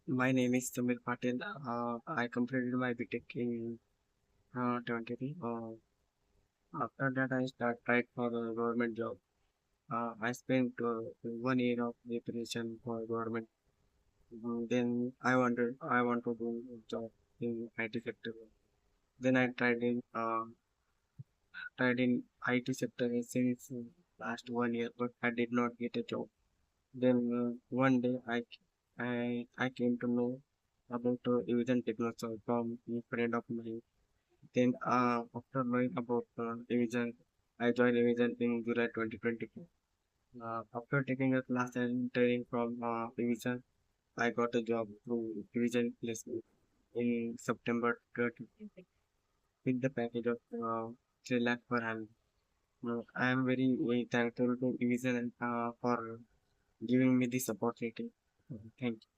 My name is Samir Patil. I completed my BTech in 23. After that, I tried for the government job. I spent 1 year of preparation for government. Then I want to do a job in IT sector. Then I tried in IT sector since last 1 year, but I did not get a job. Then one day I came to know about Evision Technoserve from a friend of mine. Then after knowing about Evision, I joined Evision in July 2024. After taking a class and training from Evision, I got a job through Evision placement in September 30 with the package of 3 lakh per annum. I am very thankful to Evision for giving me this opportunity. Thank you.